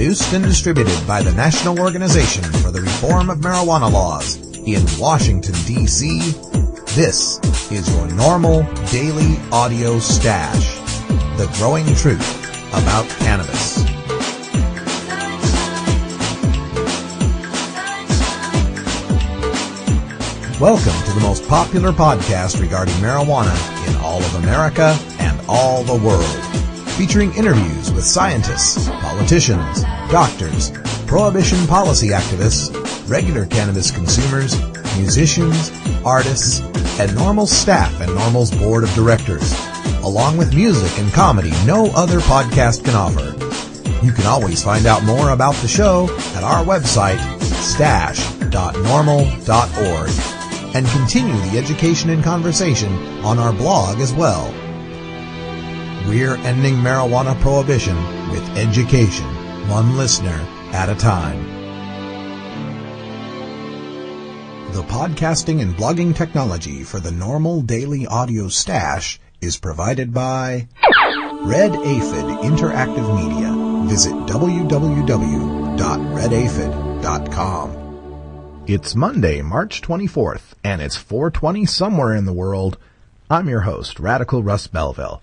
Produced and distributed by the National Organization for the Reform of Marijuana Laws in Washington, D.C., this is your NORML Daily Audio Stash, the growing truth about cannabis. Welcome to the most popular podcast regarding marijuana in all of America and all the world, featuring interviews with scientists, politicians, doctors, prohibition policy activists, regular cannabis consumers, musicians, artists, and NORML staff and NORML's board of directors, along with music and comedy no other podcast can offer. You can always find out more about the show at our website, stash.norml.org, and continue the education and conversation on our blog as well. We're ending marijuana prohibition with education, one listener at a time. The podcasting and blogging technology for the NORML Daily Audio Stash is provided by Red Aphid Interactive Media. Visit www.redaphid.com. It's Monday, March 24th, and it's 4:20 somewhere in the world. I'm your host, Radical Russ Belville.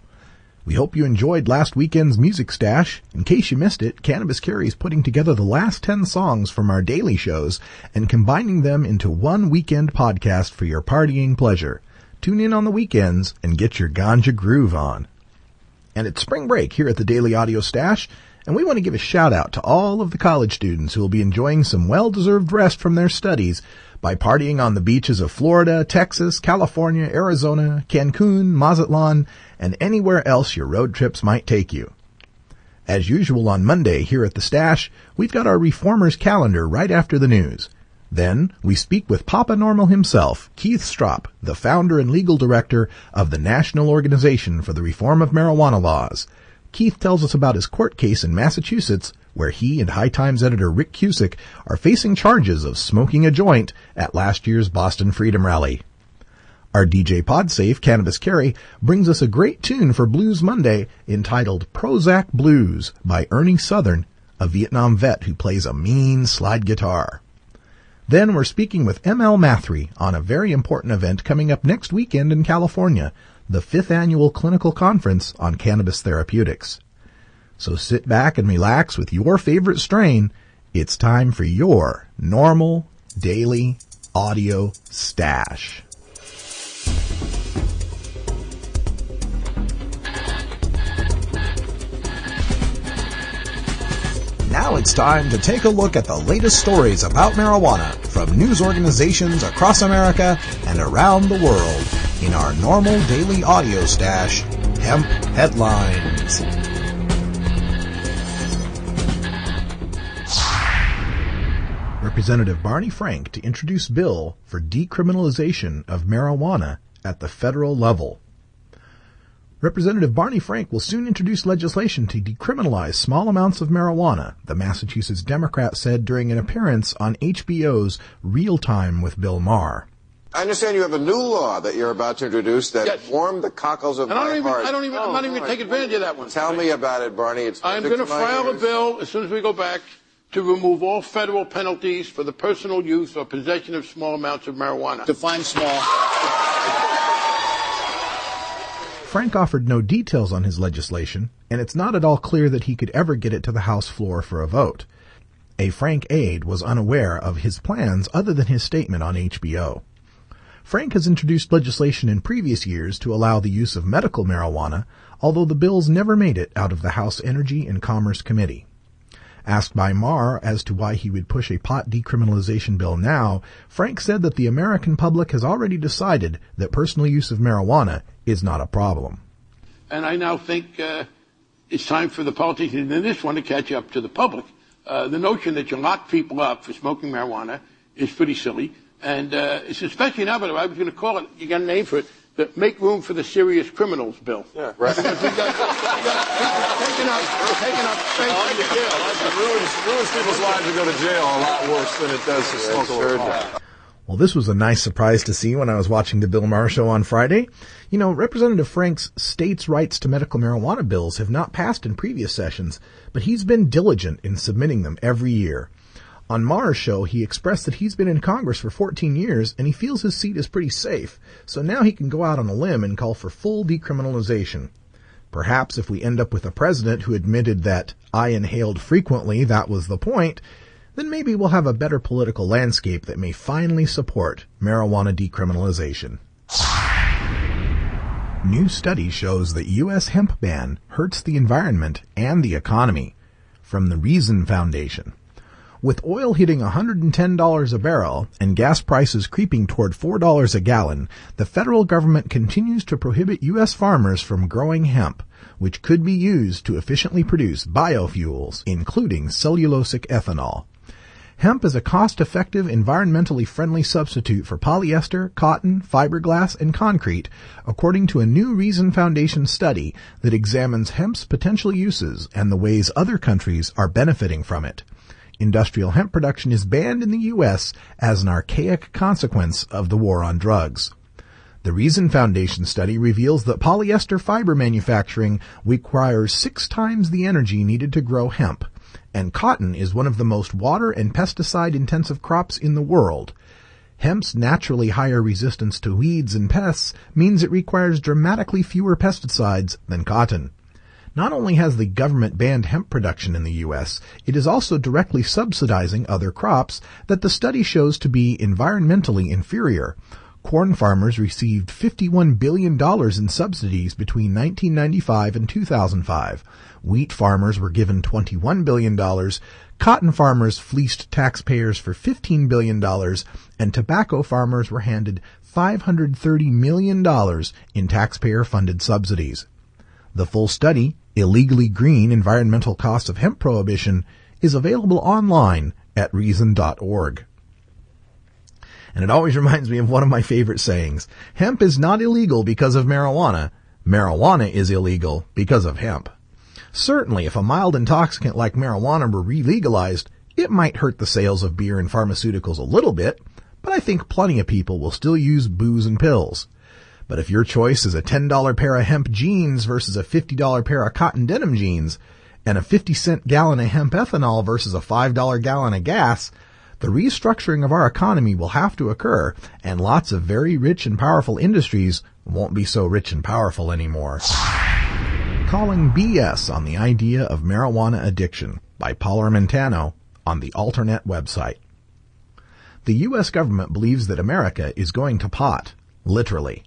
We hope you enjoyed last weekend's music stash. In case you missed it, Cannabis Carry is putting together the last 10 songs from our daily shows and combining them into one weekend podcast for your partying pleasure. Tune in on the weekends and get your ganja groove on. And it's spring break here at the Daily Audio Stash, and we want to give a shout out to all of the college students who will be enjoying some well-deserved rest from their studies by partying on the beaches of Florida, Texas, California, Arizona, Cancun, Mazatlan, and anywhere else your road trips might take you. As usual on Monday here at the Stash, we've got our Reformers calendar right after the news. Then we speak with Papa NORML himself, Keith Stroup, the founder and legal director of the National Organization for the Reform of Marijuana Laws. Keith tells us about his court case in Massachusetts, where he and High Times editor Rick Cusick are facing charges of smoking a joint at last year's Boston Freedom Rally. Our DJ Podsafe, Cannabis Carry, brings us a great tune for Blues Monday entitled Prozac Blues by Ernie Southern, a Vietnam vet who plays a mean slide guitar. Then we're speaking with ML Mathre on a very important event coming up next weekend in California, the 5th Annual Clinical Conference on Cannabis Therapeutics. So sit back and relax with your favorite strain. It's time for your NORML Daily Audio Stash. Now it's time to take a look at the latest stories about marijuana from news organizations across America and around the world in our NORML Daily Audio Stash, Hemp Headlines. Representative Barney Frank to introduce bill for decriminalization of marijuana at the federal level. Representative Barney Frank will soon introduce legislation to decriminalize small amounts of marijuana, the Massachusetts Democrat said during an appearance on HBO's Real Time with Bill Maher. I understand you have a new law that you're about to introduce that warmed the cockles of my heart. I'm not even going to take advantage of that one. Tell me about it, Barney. I'm going to file a bill as soon as we go back to remove all federal penalties for the personal use or possession of small amounts of marijuana. Define small. Frank offered no details on his legislation, and it's not at all clear that he could ever get it to the House floor for a vote. A Frank aide was unaware of his plans other than his statement on HBO. Frank has introduced legislation in previous years to allow the use of medical marijuana, although the bills never made it out of the House Energy and Commerce Committee. Asked by Maher as to why he would push a pot decriminalization bill now, Frank said that the American public has already decided that personal use of marijuana is not a problem. And I now think it's time for the politicians in this one to catch up to the public. The notion that you lock people up for smoking marijuana is pretty silly. And it's especially now, by the way, I was going to call it, you got a name for it, the Make Room for the Serious Criminals bill. Yeah, right. Because we got taking up space in the jail. It ruins people's lives to go to jail a lot worse than it does to smoke a Well, this was a nice surprise to see when I was watching the Bill Maher show on Friday. You know, Representative Frank's states' rights to medical marijuana bills have not passed in previous sessions, but he's been diligent in submitting them every year. On Maher's show, he expressed that he's been in Congress for 14 years and he feels his seat is pretty safe, so now he can go out on a limb and call for full decriminalization. Perhaps if we end up with a president who admitted that I inhaled frequently, that was the point, then maybe we'll have a better political landscape that may finally support marijuana decriminalization. New study shows that U.S. hemp ban hurts the environment and the economy. From the Reason Foundation. With oil hitting $110 a barrel and gas prices creeping toward $4 a gallon, the federal government continues to prohibit U.S. farmers from growing hemp, which could be used to efficiently produce biofuels, including cellulosic ethanol. Hemp is a cost-effective, environmentally friendly substitute for polyester, cotton, fiberglass, and concrete, according to a new Reason Foundation study that examines hemp's potential uses and the ways other countries are benefiting from it. Industrial hemp production is banned in the U.S. as an archaic consequence of the war on drugs. The Reason Foundation study reveals that polyester fiber manufacturing requires 6 times the energy needed to grow hemp, and cotton is one of the most water and pesticide-intensive crops in the world. Hemp's naturally higher resistance to weeds and pests means it requires dramatically fewer pesticides than cotton. Not only has the government banned hemp production in the U.S., it is also directly subsidizing other crops that the study shows to be environmentally inferior. Corn farmers received $51 billion in subsidies between 1995 and 2005. Wheat farmers were given $21 billion. Cotton farmers fleeced taxpayers for $15 billion, and tobacco farmers were handed $530 million in taxpayer-funded subsidies. The full study, Illegally Green Environmental Costs of Hemp Prohibition, is available online at reason.org. And it always reminds me of one of my favorite sayings. Hemp is not illegal because of marijuana. Marijuana is illegal because of hemp. Certainly, if a mild intoxicant like marijuana were re-legalized, it might hurt the sales of beer and pharmaceuticals a little bit, but I think plenty of people will still use booze and pills. But if your choice is a $10 pair of hemp jeans versus a $50 pair of cotton denim jeans, and a 50-cent gallon of hemp ethanol versus a $5 gallon of gas, the restructuring of our economy will have to occur, and lots of very rich and powerful industries won't be so rich and powerful anymore. Calling BS on the Idea of Marijuana Addiction by Paul Armentano on the Alternet website. The U.S. government believes that America is going to pot, literally.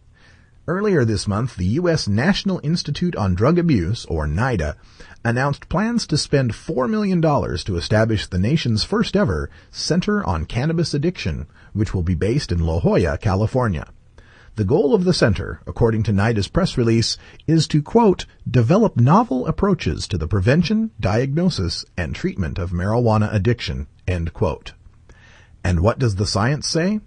Earlier this month, the U.S. National Institute on Drug Abuse, or NIDA, announced plans to spend $4 million to establish the nation's first-ever Center on Cannabis Addiction, which will be based in La Jolla, California. The goal of the center, according to NIDA's press release, is to, quote, develop novel approaches to the prevention, diagnosis, and treatment of marijuana addiction, end quote. And what does the science say?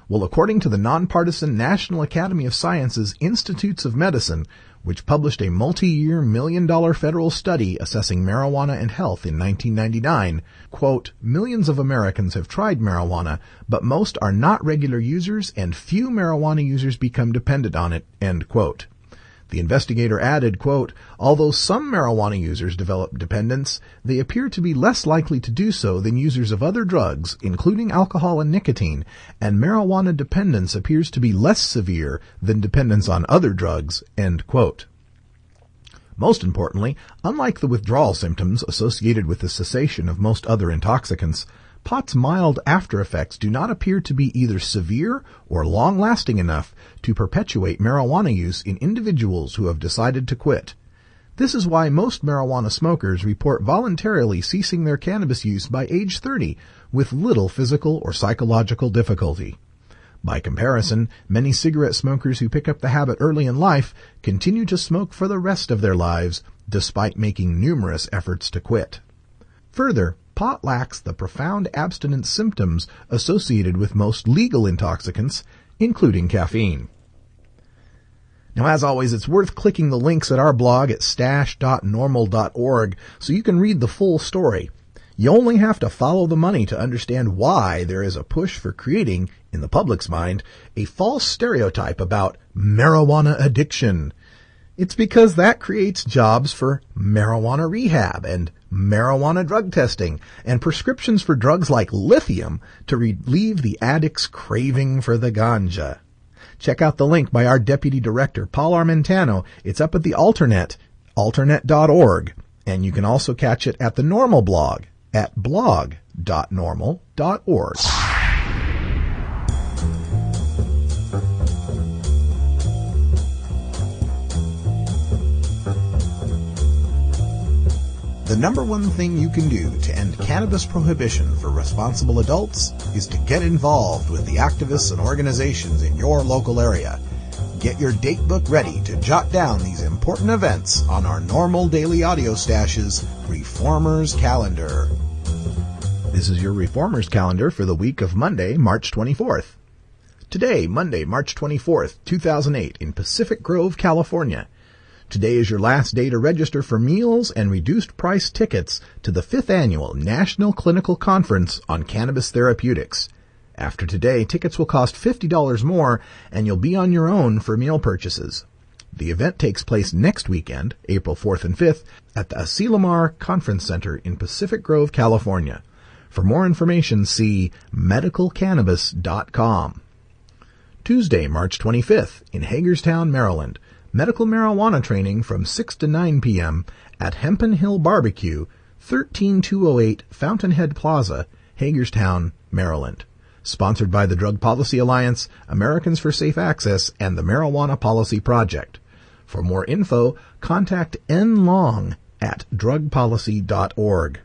Well, according to the nonpartisan National Academy of Sciences Institutes of Medicine, which published a multi-year $1 million federal study assessing marijuana and health in 1999, quote, millions of Americans have tried marijuana, but most are not regular users and few marijuana users become dependent on it, end quote. The investigator added, quote, although some marijuana users develop dependence, they appear to be less likely to do so than users of other drugs, including alcohol and nicotine, and marijuana dependence appears to be less severe than dependence on other drugs, end quote. Most importantly, unlike the withdrawal symptoms associated with the cessation of most other intoxicants, pot's mild after effects do not appear to be either severe or long-lasting enough to perpetuate marijuana use in individuals who have decided to quit. This is why most marijuana smokers report voluntarily ceasing their cannabis use by age 30 with little physical or psychological difficulty. By comparison, many cigarette smokers who pick up the habit early in life continue to smoke for the rest of their lives, despite making numerous efforts to quit. Further, pot lacks the profound abstinence symptoms associated with most legal intoxicants, including caffeine. Now, as always, it's worth clicking the links at our blog at stash.normal.org so you can read the full story. You only have to follow the money to understand why there is a push for creating, in the public's mind, a false stereotype about marijuana addiction. It's because that creates jobs for marijuana rehab and marijuana drug testing and prescriptions for drugs like lithium to relieve the addict's craving for the ganja. Check out the link by our Deputy Director, Paul Armentano. It's up at the alternate.org, and you can also catch it at the NORML blog at blog.normal.org. The number one thing you can do to end cannabis prohibition for responsible adults is to get involved with the activists and organizations in your local area. Get your date book ready to jot down these important events on our NORML Daily Audio Stash's Reformers Calendar. This is your Reformers Calendar for the week of Monday, March 24th. Today, Monday, March 24th, 2008, in Pacific Grove, California. Today is your last day to register for meals and reduced price tickets to the 5th Annual National Clinical Conference on Cannabis Therapeutics. After today, tickets will cost $50 more, and you'll be on your own for meal purchases. The event takes place next weekend, April 4th and 5th, at the Asilomar Conference Center in Pacific Grove, California. For more information, see medicalcannabis.com. Tuesday, March 25th, in Hagerstown, Maryland. Medical marijuana training from 6 to 9 p.m. at Hempen Hill Barbecue, 13208 Fountainhead Plaza, Hagerstown, Maryland. Sponsored by the Drug Policy Alliance, Americans for Safe Access, and the Marijuana Policy Project. For more info, contact nlong at drugpolicy.org.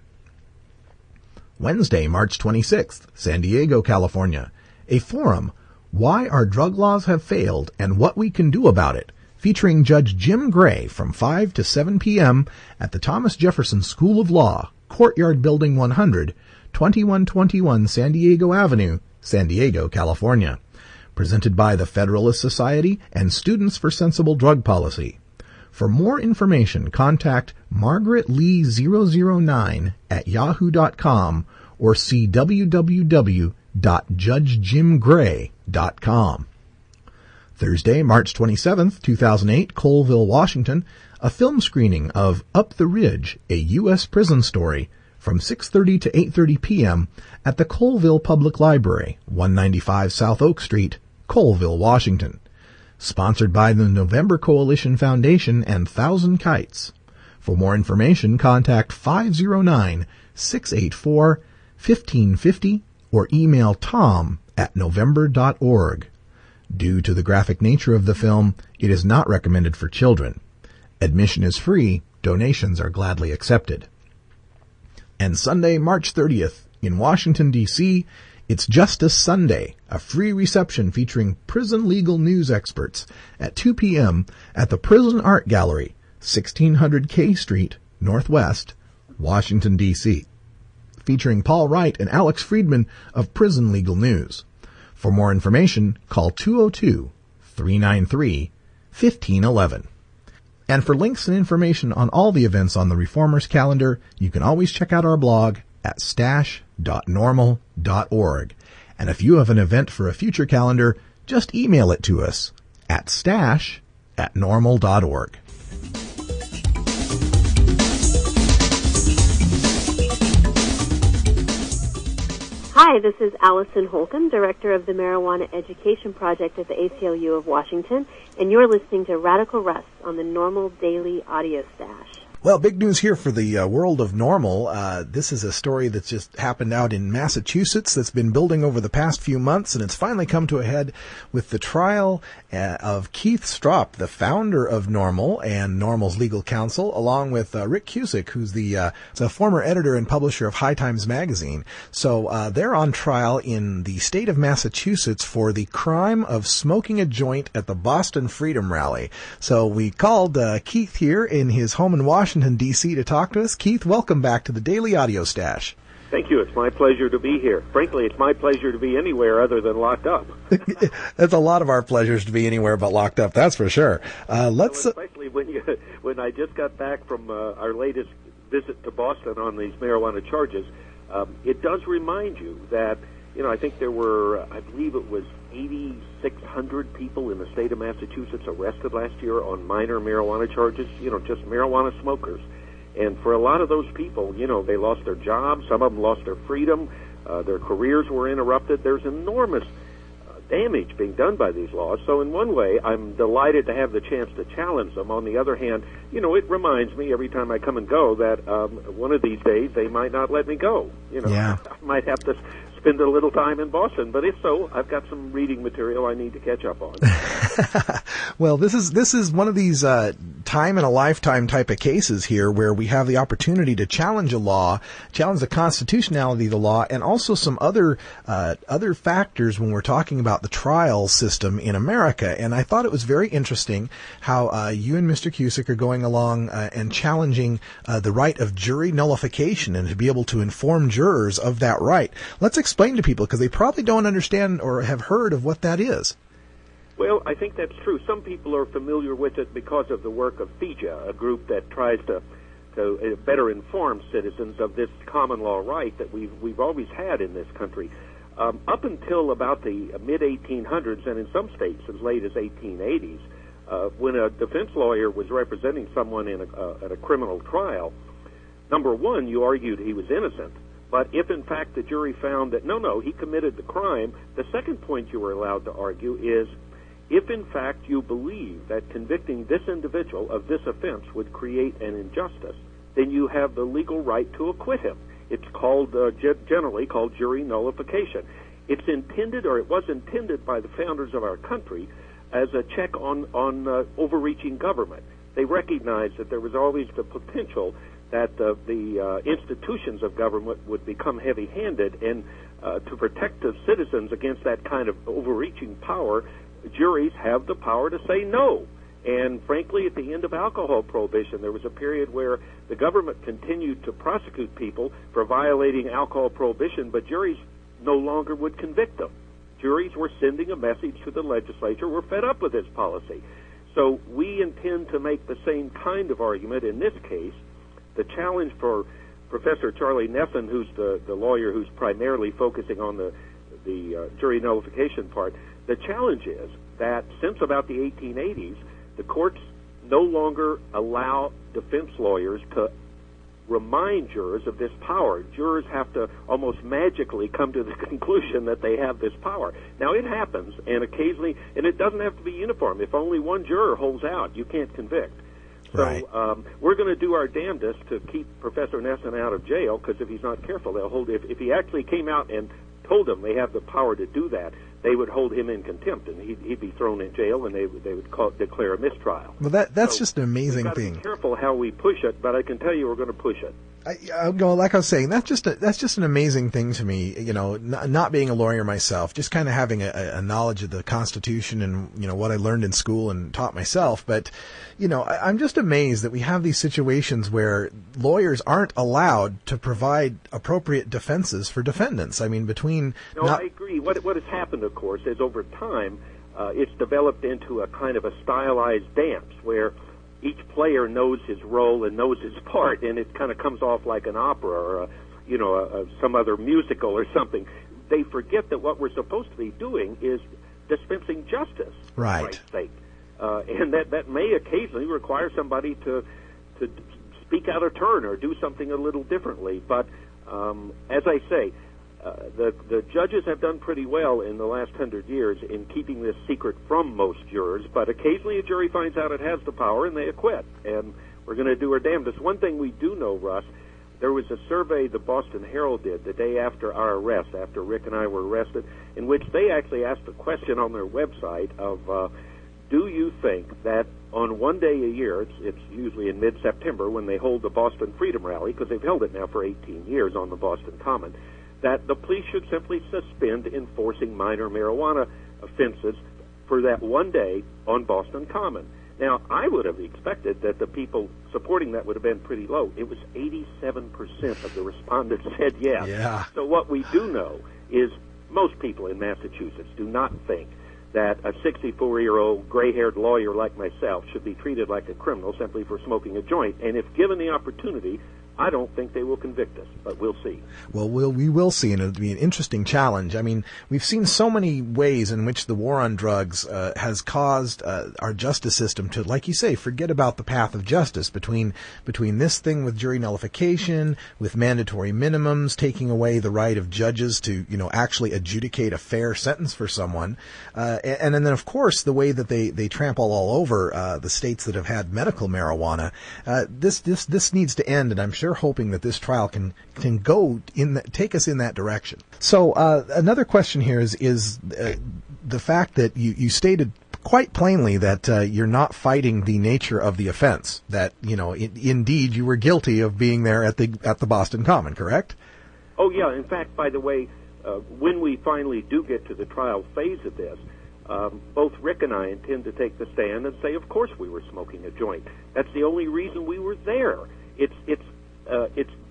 Wednesday, March 26th, San Diego, California. A forum, Why Our Drug Laws Have Failed and What We Can Do About It, featuring Judge Jim Gray from 5 to 7 p.m. at the Thomas Jefferson School of Law, Courtyard Building 100, 2121 San Diego Avenue, San Diego, California. Presented by the Federalist Society and Students for Sensible Drug Policy. For more information, contact Margaret Lee 009 at yahoo.com or see www.judgejimgray.com. Thursday, March 27th, 2008, Colville, Washington, a film screening of Up the Ridge, a U.S. prison story, from 6:30 to 8:30 p.m. at the Colville Public Library, 195 South Oak Street, Colville, Washington. Sponsored by the November Coalition Foundation and Thousand Kites. For more information, contact 509-684-1550 or email tom@november.org. Due to the graphic nature of the film, it is not recommended for children. Admission is free. Donations are gladly accepted. And Sunday, March 30th, in Washington, D.C., it's Justice Sunday, a free reception featuring prison legal news experts at 2 p.m. at the Prison Art Gallery, 1600 K Street, Northwest, Washington, D.C., featuring Paul Wright and Alex Friedman of Prison Legal News. For more information, call 202-393-1511. And for links and information on all the events on the Reformers Calendar, you can always check out our blog at stash.normal.org. And if you have an event for a future calendar, just email it to us at stash@normal.org. Hi, this is Allison Holcomb, Director of the Marijuana Education Project at the ACLU of Washington, and you're listening to Radical Russ on the NORML Daily Audio Stash. Well, big news here for the world of NORML. This is a story that's just happened out in Massachusetts that's been building over the past few months, and it's finally come to a head with the trial of Keith Stroup, the founder of NORML and NORML's legal counsel, along with Rick Cusick, who's the former editor and publisher of High Times magazine. So they're on trial in the state of Massachusetts for the crime of smoking a joint at the Boston Freedom Rally. So we called Keith here in his home in Washington, D.C. to talk to us. Keith, welcome back to the Daily Audio Stash. Thank you. It's my pleasure to be here. Frankly, it's my pleasure to be anywhere other than locked up. That's a lot of our pleasures to be anywhere but locked up, that's for sure. Especially when I just got back from our latest visit to Boston on these marijuana charges, it does remind you that, I think there were, I believe it was 8,600 people in the state of Massachusetts arrested last year on minor marijuana charges, just marijuana smokers. And for a lot of those people, they lost their jobs, some of them lost their freedom, their careers were interrupted. There's enormous damage being done by these laws. So in one way, I'm delighted to have the chance to challenge them. On the other hand, it reminds me every time I come and go that one of these days they might not let me go. Yeah. I might have to spend a little time in Boston, but if so, I've got some reading material I need to catch up on. Well, this is one of these time in a lifetime type of cases here where we have the opportunity to challenge a law, challenge the constitutionality of the law, and also some other factors when we're talking about the trial system in America. And I thought it was very interesting how you and Mr. Cusick are going along and challenging the right of jury nullification and to be able to inform jurors of that right. Let's explain to people, because they probably don't understand or have heard of what that is. Well, I think that's true. Some people are familiar with it because of the work of FIJA, a group that tries to better inform citizens of this common law right that we've always had in this country. Up until about the mid-1800s, and in some states as late as 1880s, when a defense lawyer was representing someone at a criminal trial, number one, you argued he was innocent. But if, in fact, the jury found that, no, he committed the crime, the second point you were allowed to argue is, if, in fact, you believe that convicting this individual of this offense would create an injustice, then you have the legal right to acquit him. It's called, generally called jury nullification. It's intended, or it was intended by the founders of our country, as a check on overreaching government. They recognized that there was always the potential that the institutions of government would become heavy-handed, and to protect the citizens against that kind of overreaching power, juries have the power to say no. And frankly, at the end of alcohol prohibition, there was a period where the government continued to prosecute people for violating alcohol prohibition, but juries no longer would convict them. Juries were sending a message to the legislature, we're fed up with this policy. So we intend to make the same kind of argument in this case. The challenge for Professor Charlie Nesson, who's the lawyer who's primarily focusing on the jury nullification part, the challenge is that since about the 1880s, the courts no longer allow defense lawyers to remind jurors of this power. Jurors have to almost magically come to the conclusion that they have this power. Now, it happens, and occasionally, and it doesn't have to be uniform. If only one juror holds out, you can't convict. So Right. We're going to do our damnedest to keep Professor Nesson out of jail, because if he's not careful, they'll hold. If he actually came out and told them they have the power to do that, they would hold him in contempt, and he'd be thrown in jail, and they would declare a mistrial. Well, that's just an amazing we've got to thing. Be careful how we push it, but I can tell you we're going to push it. Like I was saying, that's just an amazing thing to me. Not being a lawyer myself, just kind of having a knowledge of the Constitution and what I learned in school and taught myself. But I'm just amazed that we have these situations where lawyers aren't allowed to provide appropriate defenses for defendants. I mean, I agree. What has happened, of course, is over time it's developed into a kind of a stylized dance where each player knows his role and knows his part, and it kind of comes off like an opera or some other musical or something. They forget that what we're supposed to be doing is dispensing justice, right? For Christ's sake. And that may occasionally require somebody to speak out of turn or do something a little differently. But as I say, the judges have done pretty well in the last 100 years in keeping this secret from most jurors, but occasionally a jury finds out it has the power and they acquit, and we're going to do our damnedest. One thing we do know, Russ, there was a survey the Boston Herald did the day after our arrest, after Rick and I were arrested, in which they actually asked a question on their website of, do you think that on one day a year, it's usually in mid-September when they hold the Boston Freedom Rally, because they've held it now for 18 years on the Boston Common, that the police should simply suspend enforcing minor marijuana offenses for that one day on Boston Common. Now, I would have expected that the people supporting that would have been pretty low. It was 87% of the respondents said yes. Yeah. So what we do know is most people in Massachusetts do not think that a 64-year-old gray-haired lawyer like myself should be treated like a criminal simply for smoking a joint. And if given the opportunity, I don't think they will convict us, but we'll see. Well, we will see, and it'll be an interesting challenge. I mean, we've seen so many ways in which the war on drugs has caused our justice system to, like you say, forget about the path of justice between this thing with jury nullification, with mandatory minimums, taking away the right of judges to, actually adjudicate a fair sentence for someone, and then, of course, the way that they trample all over the states that have had medical marijuana. This needs to end, and I'm sure hoping that this trial can go take us in that direction. So another question here is the fact that you stated quite plainly that you're not fighting the nature of the offense, that indeed you were guilty of being there at the Boston Common, correct? Oh yeah. In fact, by the way, when we finally do get to the trial phase of this, both Rick and I intend to take the stand and say, of course we were smoking a joint. That's the only reason we were there. It's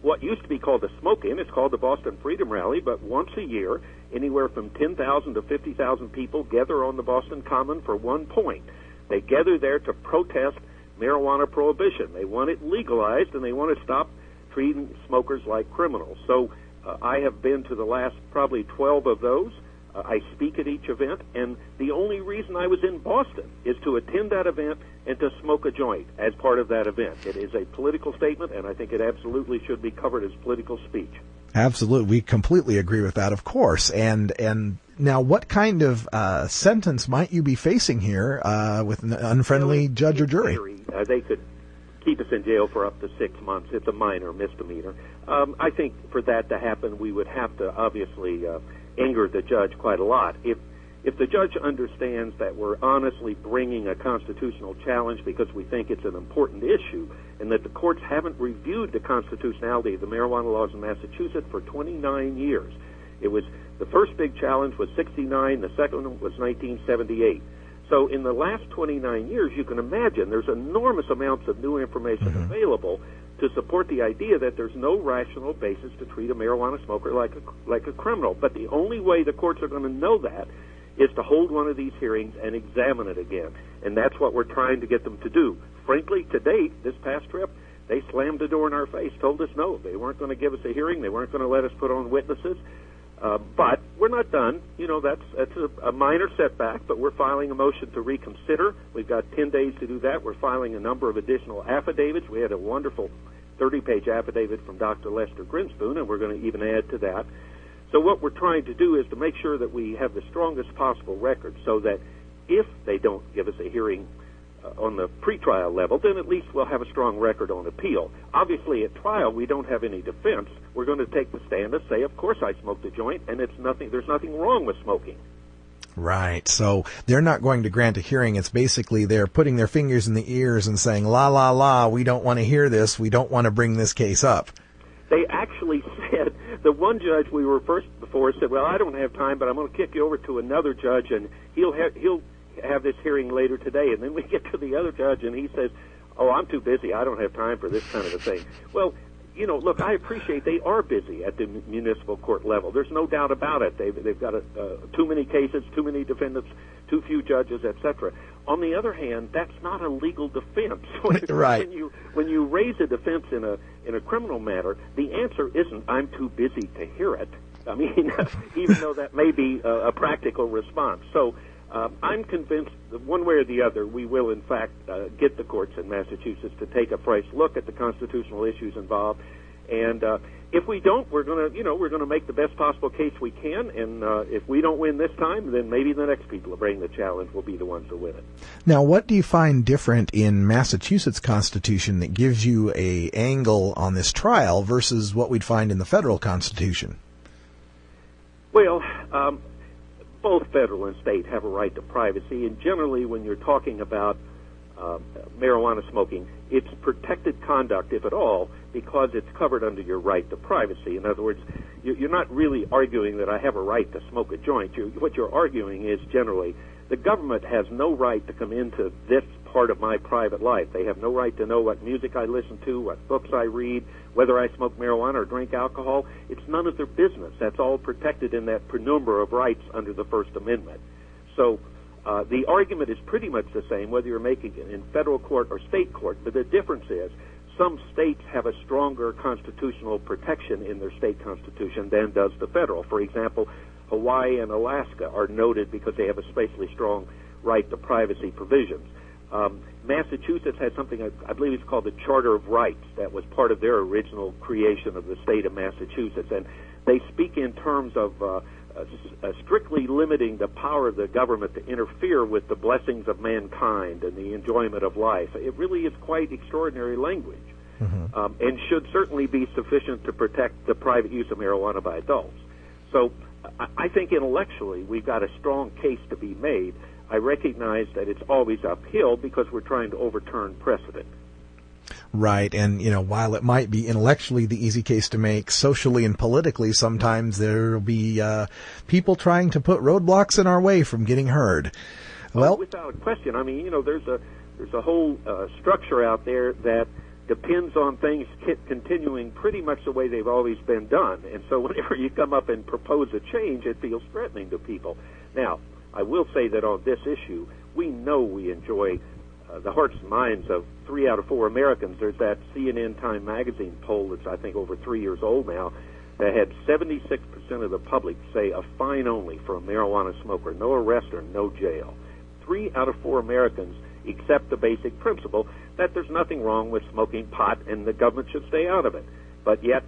what used to be called a smoke-in. It's called the Boston Freedom Rally, but once a year, anywhere from 10,000 to 50,000 people gather on the Boston Common for one point. They gather there to protest marijuana prohibition. They want it legalized, and they want to stop treating smokers like criminals. So I have been to the last probably 12 of those. I speak at each event, and the only reason I was in Boston is to attend that event and to smoke a joint as part of that event. It is a political statement, and I think it absolutely should be covered as political speech. Absolutely. We completely agree with that, of course. And now, what kind of sentence might you be facing here with an unfriendly judge or jury? They could keep us in jail for up to 6 months. It's a minor misdemeanor. I think for that to happen, we would have to obviously anger the judge quite a lot. If the judge understands that we're honestly bringing a constitutional challenge because we think it's an important issue, and that the courts haven't reviewed the constitutionality of the marijuana laws in Massachusetts for 29 years. It was the first big challenge was 69, the second one was 1978. So in the last 29 years, you can imagine there's enormous amounts of new information available to support the idea that there's no rational basis to treat a marijuana smoker like a criminal. But the only way the courts are going to know that is to hold one of these hearings and examine it again. And that's what we're trying to get them to do. Frankly, to date, this past trip, they slammed the door in our face, told us no. They weren't going to give us a hearing. They weren't going to let us put on witnesses. But we're not done. That's a minor setback, but we're filing a motion to reconsider. We've got 10 days to do that. We're filing a number of additional affidavits. We had a wonderful 30-page affidavit from Dr. Lester Grinspoon, and we're going to even add to that. So what we're trying to do is to make sure that we have the strongest possible record so that if they don't give us a hearing on the pretrial level, then at least we'll have a strong record on appeal. Obviously, at trial, we don't have any defense. We're going to take the stand and say, of course I smoked a joint, and there's nothing wrong with smoking. Right. So they're not going to grant a hearing. It's basically they're putting their fingers in the ears and saying, la, la, la, we don't want to hear this. We don't want to bring this case up. They actually said, the one judge we were first before said, well, I don't have time, but I'm going to kick you over to another judge, and he'll have this hearing later today. And then we get to the other judge, and he says, oh, I'm too busy. I don't have time for this kind of a thing. Well, look, I appreciate they are busy at the municipal court level. There's no doubt about it. They've got too many cases, too many defendants, too few judges, etc. On the other hand, that's not a legal defense. Right. When you raise a defense in a criminal matter, the answer isn't "I'm too busy to hear it." I mean, even though that may be a practical response. So I'm convinced that one way or the other, we will in fact get the courts in Massachusetts to take a fresh look at the constitutional issues involved. And if we don't, we're going to make the best possible case we can. And if we don't win this time, then maybe the next people to bring the challenge will be the ones to win it. Now, what do you find different in Massachusetts Constitution that gives you a angle on this trial versus what we'd find in the federal Constitution? Well, both federal and state have a right to privacy, and generally when you're talking about marijuana smoking, it's protected conduct, if at all, because it's covered under your right to privacy. In other words, you're not really arguing that I have a right to smoke a joint. What you're arguing is generally the government has no right to come into this part of my private life. They have no right to know what music I listen to, what books I read, whether I smoke marijuana or drink alcohol. It's none of their business. That's all protected in that penumbra of rights under the First Amendment. So the argument is pretty much the same whether you're making it in federal court or state court, but the difference is some states have a stronger constitutional protection in their state constitution than does the federal. For example, Hawaii and Alaska are noted because they have especially strong right to privacy provisions. Massachusetts has something, I believe it's called the Charter of Rights, that was part of their original creation of the state of Massachusetts. And they speak in terms of strictly limiting the power of the government to interfere with the blessings of mankind and the enjoyment of life. It really is quite extraordinary language, and should certainly be sufficient to protect the private use of marijuana by adults. So I think intellectually we've got a strong case to be made. I recognize that it's always uphill because we're trying to overturn precedent. Right, and while it might be intellectually the easy case to make, socially and politically sometimes there'll be people trying to put roadblocks in our way from getting heard. Well, without question. I mean, there's a whole structure out there that depends on things continuing pretty much the way they've always been done. And so whenever you come up and propose a change, it feels threatening to people. Now, I will say that on this issue, we know we enjoy the hearts and minds of 3 out of 4 Americans. There's that CNN Time magazine poll that's, I think, over 3 years old now, that had 76% of the public say a fine only for a marijuana smoker, no arrest or no jail. 3 out of 4 Americans accept the basic principle that there's nothing wrong with smoking pot and the government should stay out of it. But yet,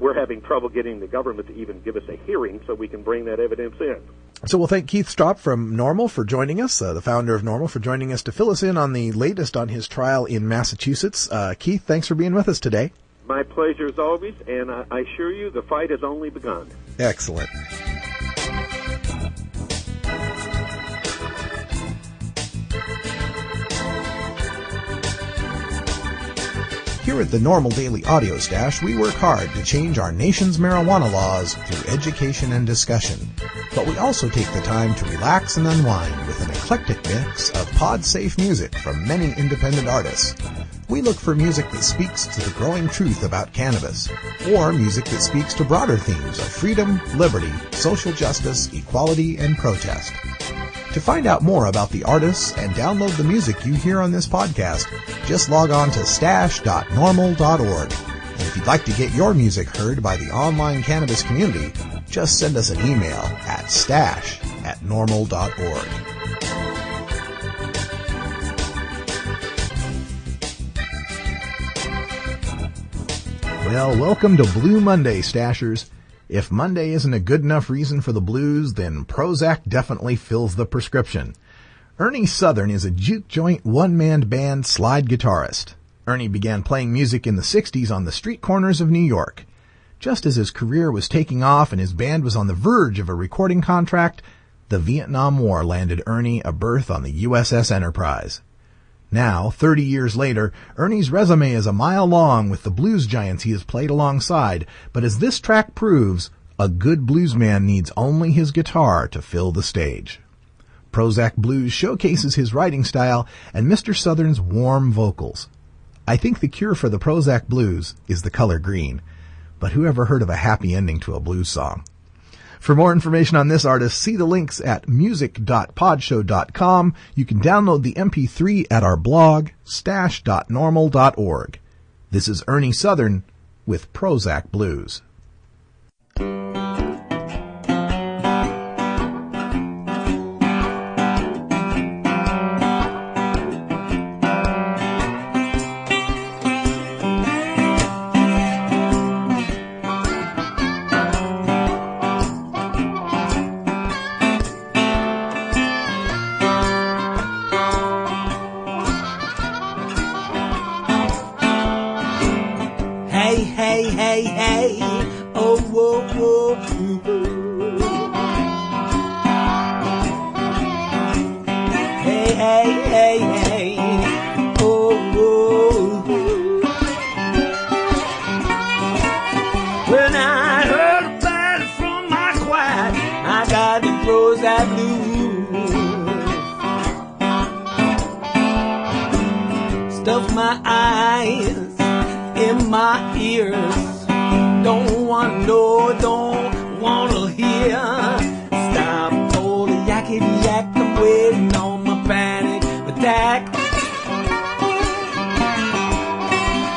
we're having trouble getting the government to even give us a hearing so we can bring that evidence in. So we'll thank Keith Stroup from NORML for joining us, the founder of NORML, for joining us to fill us in on the latest on his trial in Massachusetts. Keith, thanks for being with us today. My pleasure as always, and I assure you the fight has only begun. Excellent. Here at the NORML Daily Audio Stash, we work hard to change our nation's marijuana laws through education and discussion. But we also take the time to relax and unwind with an eclectic mix of pod-safe music from many independent artists. We look for music that speaks to the growing truth about cannabis, or music that speaks to broader themes of freedom, liberty, social justice, equality, and protest. To find out more about the artists and download the music you hear on this podcast, just log on to stash.normal.org. And if you'd like to get your music heard by the online cannabis community, just send us an email at stash@normal.org. Well, welcome to Blue Monday, Stashers. If Monday isn't a good enough reason for the blues, then Prozac definitely fills the prescription. Ernie Southern is a juke joint one-man band slide guitarist. Ernie began playing music in the 60s on the street corners of New York. Just as his career was taking off and his band was on the verge of a recording contract, the Vietnam War landed Ernie a berth on the USS Enterprise. Now, 30 years later, Ernie's resume is a mile long with the blues giants he has played alongside, but as this track proves, a good bluesman needs only his guitar to fill the stage. Prozac Blues showcases his writing style and Mr. Southern's warm vocals. I think the cure for the Prozac Blues is the color green, but who ever heard of a happy ending to a blues song? For more information on this artist, see the links at music.podshow.com. You can download the MP3 at our blog, stash.normal.org. This is Ernie Southern with Prozac Blues.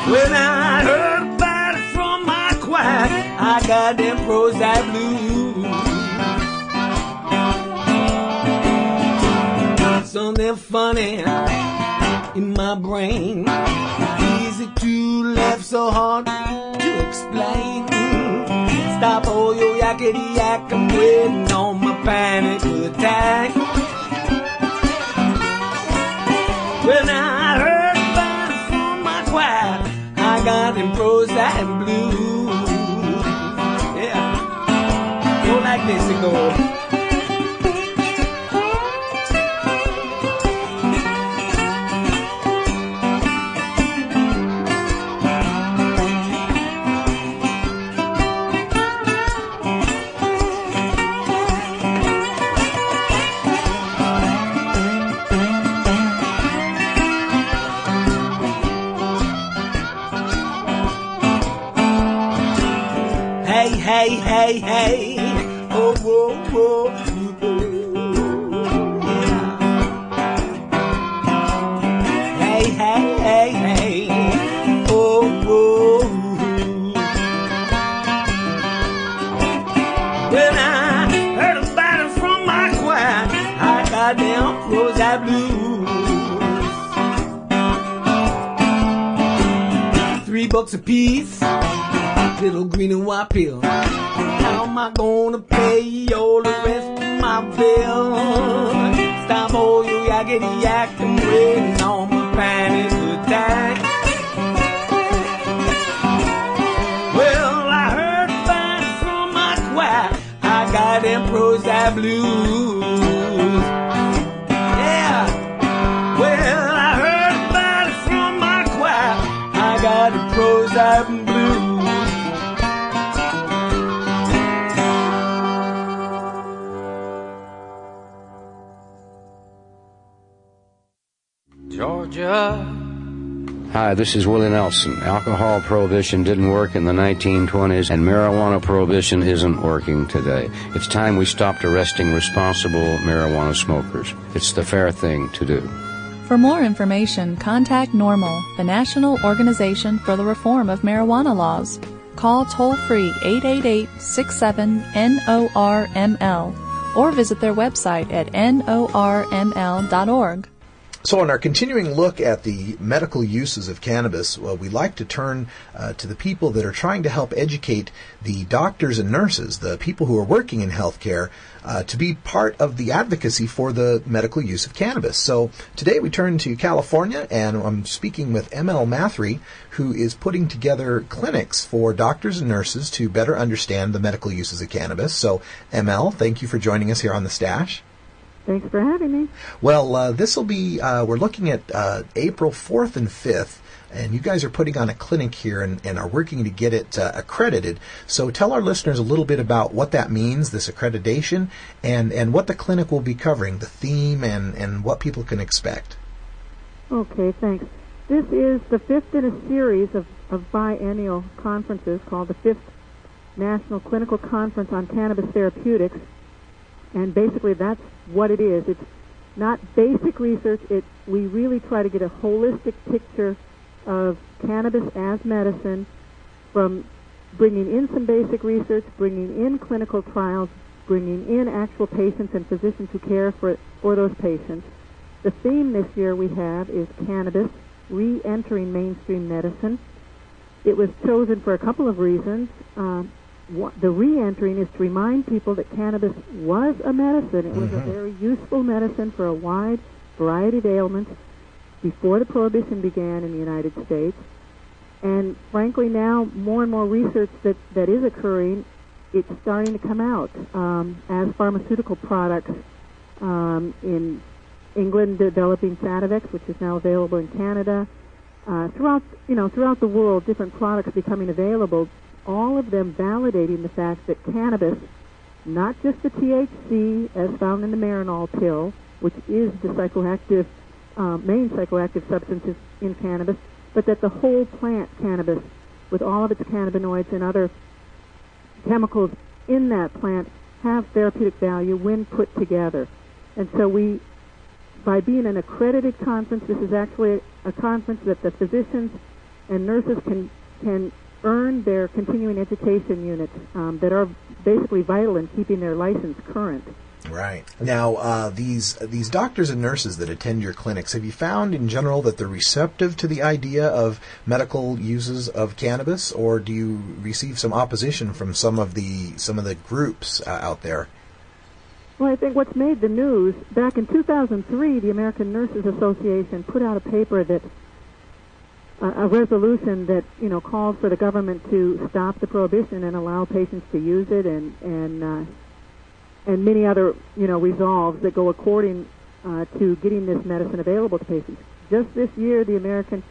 Well, something funny in my brain. Easy to laugh, so hard to explain. Stop all your yakety yak, I'm waiting on my panic attack. Well, now I heard about it from my choir. I got them Prozac and blues. Yeah, go like this, it goes. Hey, hey, oh, whoa, whoa, yeah. Hey, hey, hey, oh, whoa. When I heard about it from my choir, I got them Prozac blues. $3 a piece, little green and white pill. How am I gonna pay all the rest of my bill? Stop all your yakety yak, I'm waiting on my panic attack. Well, I heard about it from my choir. I got them Prozac blues. Yeah. Well, I heard about it from my choir. I got the Prozac blues. Georgia. Hi, this is Willie Nelson. Alcohol prohibition didn't work in the 1920s, and marijuana prohibition isn't working today. It's time we stopped arresting responsible marijuana smokers. It's the fair thing to do. For more information, contact NORML, the National Organization for the Reform of Marijuana Laws. Call toll-free 888-67-NORML or visit their website at norml.org. So in our continuing look at the medical uses of cannabis, we like to turn to the people that are trying to help educate the doctors and nurses, the people who are working in healthcare, to be part of the advocacy for the medical use of cannabis. So today we turn to California, and I'm speaking with Mathre, who is putting together clinics for doctors and nurses to better understand the medical uses of cannabis. So ML, thank you for joining us here on The Stash. Thanks for having me. Well, this will be, we're looking at April 4th and 5th, and you guys are putting on a clinic here and are working to get it accredited. So tell our listeners a little bit about what that means, this accreditation, and what the clinic will be covering, the theme, and what people can expect. Okay, thanks. This is the fifth in a series of biennial conferences called the Fifth National Clinical Conference on Cannabis Therapeutics. And basically that's what it is. It's not basic research. We really try to get a holistic picture of cannabis as medicine, from bringing in some basic research, bringing in clinical trials, bringing in actual patients and physicians who care for those patients. The theme this year we have is cannabis, re-entering mainstream medicine. It was chosen for a couple of reasons. The re-entering is to remind people that cannabis was a medicine. It was a very useful medicine for a wide variety of ailments before the Prohibition began in the United States. And frankly, now more and more research that is occurring, it's starting to come out as pharmaceutical products in England, developing Sativex, which is now available in Canada. Throughout the world, different products becoming available, all of them validating the fact that cannabis, not just the THC as found in the Marinol pill, which is the psychoactive, main psychoactive substances in cannabis, but that the whole plant cannabis, with all of its cannabinoids and other chemicals in that plant, have therapeutic value when put together. And so by being an accredited conference, this is actually a conference that the physicians and nurses can earn their continuing education units that are basically vital in keeping their license current. Right. Now, these doctors and nurses that attend your clinics, have you found in general that they're receptive to the idea of medical uses of cannabis, or do you receive some opposition from some of the groups out there? Well, I think what's made the news, back in 2003, the American Nurses Association put out a paper that, a resolution that, called for the government to stop the prohibition and allow patients to use it, and many other, resolves that go according to getting this medicine available to patients. Just this year, the American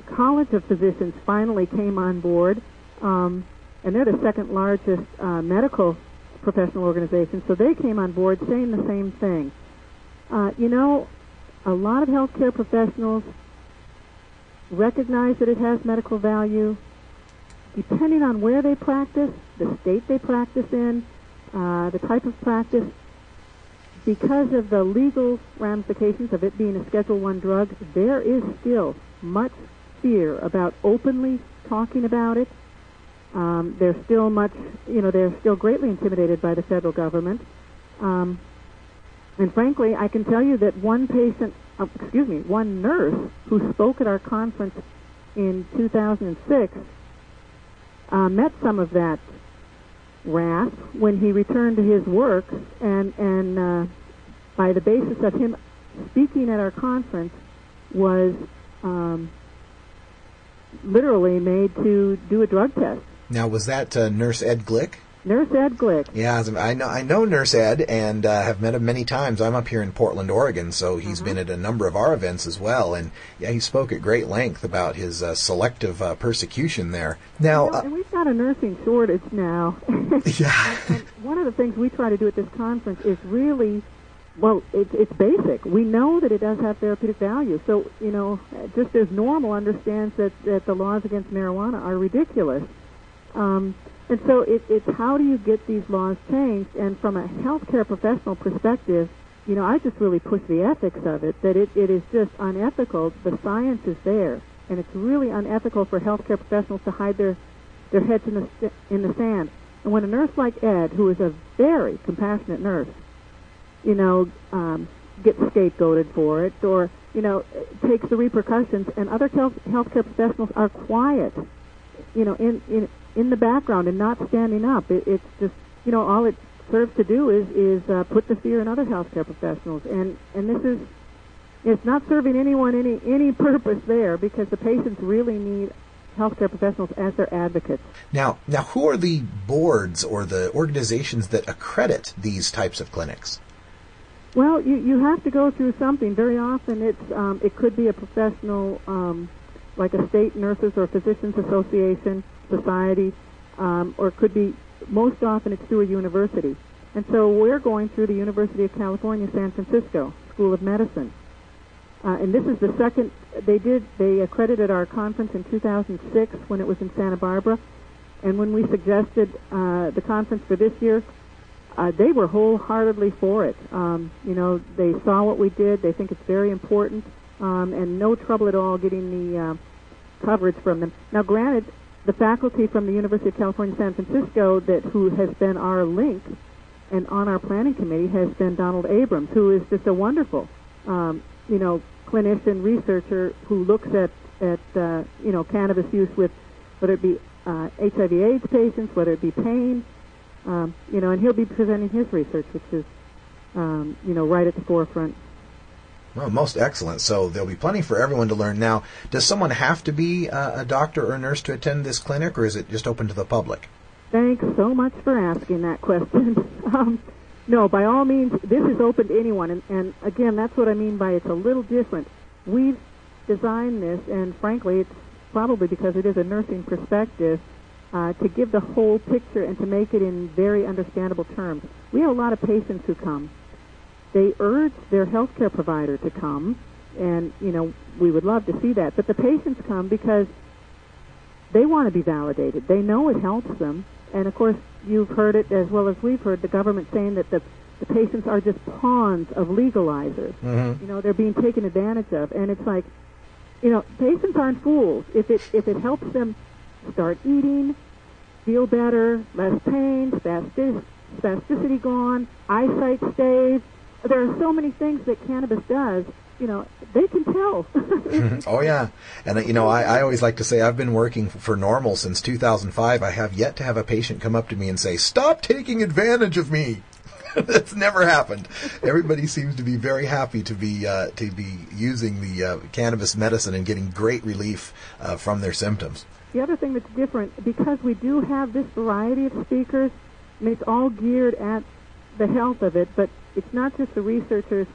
College of Physicians finally came on board, and they're the second largest medical professional organization, so they came on board saying the same thing. A lot of healthcare professionals recognize that it has medical value. Depending on where they practice, the state they practice in, the type of practice, because of the legal ramifications of it being a Schedule I drug, there is still much fear about openly talking about it. They're still they're still greatly intimidated by the federal government. And frankly, I can tell you that one nurse who spoke at our conference in 2006 met some of that wrath when he returned to his work, and by the basis of him speaking at our conference was literally made to do a drug test. Now, was that Nurse Ed Glick? Nurse Ed Glick. Yeah, I know Nurse Ed, and have met him many times. I'm up here in Portland, Oregon, so he's been at a number of our events as well. And yeah, he spoke at great length about his selective persecution there. Now, and we've got a nursing shortage now. Yeah. And one of the things we try to do at this conference is really, well, it's basic. We know that it does have therapeutic value. So, just as NORML understands that the laws against marijuana are ridiculous. And so it's how do you get these laws changed? And from a healthcare professional perspective, I just really push the ethics of it, that it is just unethical. The science is there, and it's really unethical for healthcare professionals to hide their heads in the sand. And when a nurse like Ed, who is a very compassionate nurse, gets scapegoated for it, or, takes the repercussions, and other healthcare professionals are quiet, in the background and not standing up. It's just, all it serves to do is put the fear in other healthcare professionals. And it's not serving anyone any purpose there, because the patients really need healthcare professionals as their advocates. Now, who are the boards or the organizations that accredit these types of clinics? Well, you have to go through something. Very often it could be a professional, like a state nurses or physicians association, society, or it could be, most often it's through a university. And so we're going through the University of California, San Francisco School of Medicine. And this is the second, they accredited our conference in 2006 when it was in Santa Barbara. And when we suggested the conference for this year, they were wholeheartedly for it. They saw what we did. They think it's very important, and no trouble at all getting the coverage from them. Now, granted, the faculty from the University of California, San Francisco, who has been our link and on our planning committee has been Donald Abrams, who is just a wonderful, clinician, researcher who looks at cannabis use with, whether it be HIV/AIDS patients, whether it be pain, and he'll be presenting his research, which is, right at the forefront. Well, most excellent. So there'll be plenty for everyone to learn. Now, does someone have to be a doctor or a nurse to attend this clinic, or is it just open to the public? Thanks so much for asking that question. No, by all means, this is open to anyone. And again, that's what I mean by it's a little different. We've designed this, and frankly, it's probably because it is a nursing perspective, to give the whole picture and to make it in very understandable terms. We have a lot of patients who come. They urge their healthcare provider to come, and, we would love to see that. But the patients come because they want to be validated. They know it helps them. And, of course, you've heard it as well as we've heard, the government saying that the patients are just pawns of legalizers. Mm-hmm. They're being taken advantage of. And it's like, patients aren't fools. If it helps them start eating, feel better, less pain, spasticity gone, eyesight stays. There are so many things that cannabis does. They can tell. Oh, yeah. And, I always like to say I've been working for NORML since 2005. I have yet to have a patient come up to me and say, "Stop taking advantage of me." That's never happened. Everybody seems to be very happy to be using the cannabis medicine and getting great relief from their symptoms. The other thing that's different, because we do have this variety of speakers, it's all geared at the health of it, but it's not just the researchers,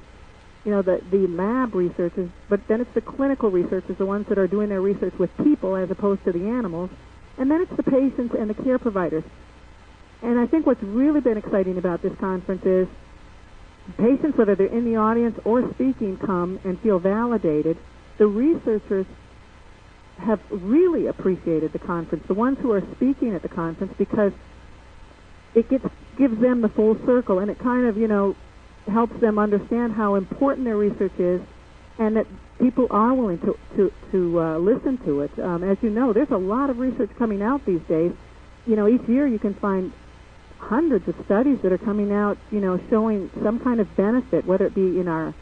the lab researchers, but then it's the clinical researchers, the ones that are doing their research with people as opposed to the animals, and then it's the patients and the care providers. And I think what's really been exciting about this conference is patients, whether they're in the audience or speaking, come and feel validated. The researchers have really appreciated the conference, the ones who are speaking at the conference, because it gives them the full circle, and it kind of, helps them understand how important their research is, and that people are willing to listen to it. As you know, there's a lot of research coming out these days. Each year you can find hundreds of studies that are coming out, showing some kind of benefit, whether it be in our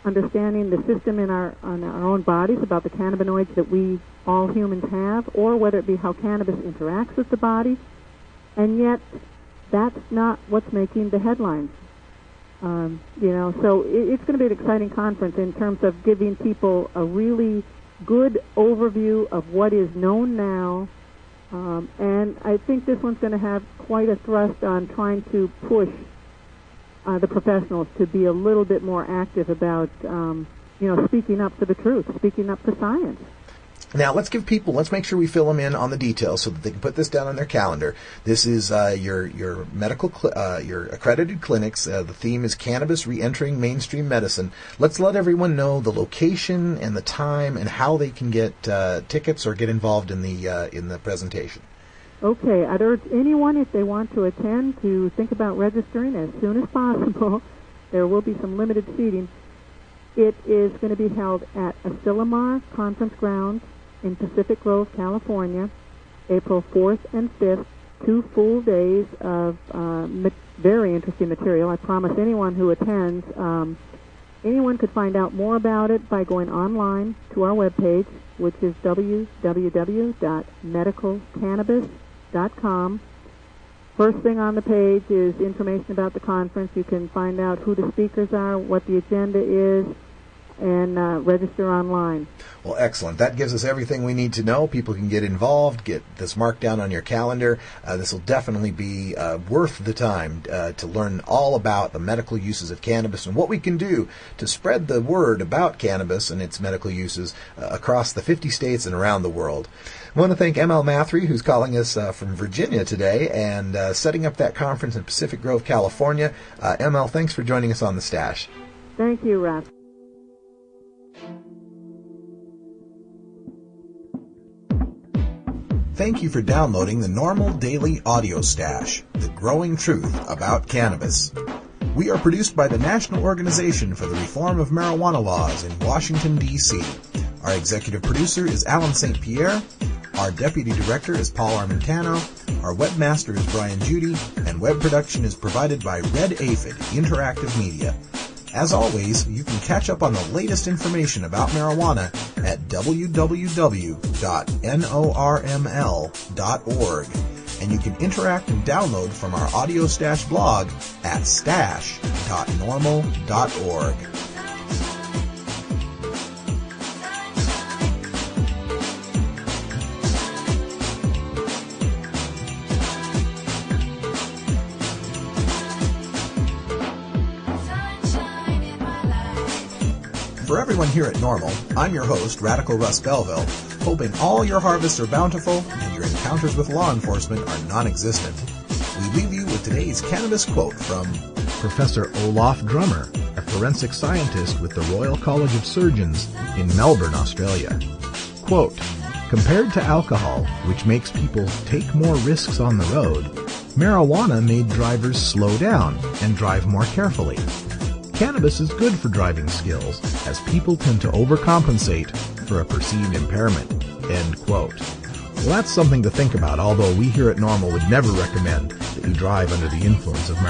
understanding the system on our own bodies about the cannabinoids that we all humans have, or whether it be how cannabis interacts with the body. And yet, that's not what's making the headlines. So it's going to be an exciting conference in terms of giving people a really good overview of what is known now. And I think this one's going to have quite a thrust on trying to push the professionals to be a little bit more active about, speaking up for the truth, speaking up for science. Now, let's make sure we fill them in on the details so that they can put this down on their calendar. This is your medical, your accredited clinics. The theme is Cannabis Reentering Mainstream Medicine. Let's let everyone know the location and the time and how they can get tickets or get involved in the presentation. Okay, I'd urge anyone, if they want to attend, to think about registering as soon as possible. There will be some limited seating. It is going to be held at Asilomar Conference Grounds in Pacific Grove, California, April 4th and 5th, 2 full days of very interesting material. I promise anyone who attends, anyone could find out more about it by going online to our webpage, which is www.medicalcannabis.com. First thing on the page is information about the conference. You can find out who the speakers are, what the agenda is, and register online. Well, excellent. That gives us everything we need to know. People can get involved, get this marked down on your calendar. This will definitely be worth the time to learn all about the medical uses of cannabis and what we can do to spread the word about cannabis and its medical uses across the 50 states and around the world. I want to thank ML Mathre, who's calling us from Virginia today and setting up that conference in Pacific Grove, California. ML, thanks for joining us on The Stash. Thank you, Russ. Thank you for downloading the NORML Daily Audio Stash, the growing truth about cannabis. We are produced by the National Organization for the Reform of Marijuana Laws in Washington, D.C. Our executive producer is Alan St. Pierre. Our deputy director is Paul Armentano. Our webmaster is Brian Judy. And web production is provided by Red Aphid Interactive Media. As always, you can catch up on the latest information about marijuana at www.norml.org. And you can interact and download from our Audio Stash blog at stash.norml.org. For everyone here at NORML, I'm your host, Radical Russ Belville, hoping all your harvests are bountiful and your encounters with law enforcement are non-existent. We leave you with today's cannabis quote from Professor Olaf Drummer, a forensic scientist with the Royal College of Surgeons in Melbourne, Australia. Quote, "Compared to alcohol, which makes people take more risks on the road, marijuana made drivers slow down and drive more carefully. Cannabis is good for driving skills, as people tend to overcompensate for a perceived impairment." End quote. Well, that's something to think about, although we here at NORML would never recommend that you drive under the influence of marijuana.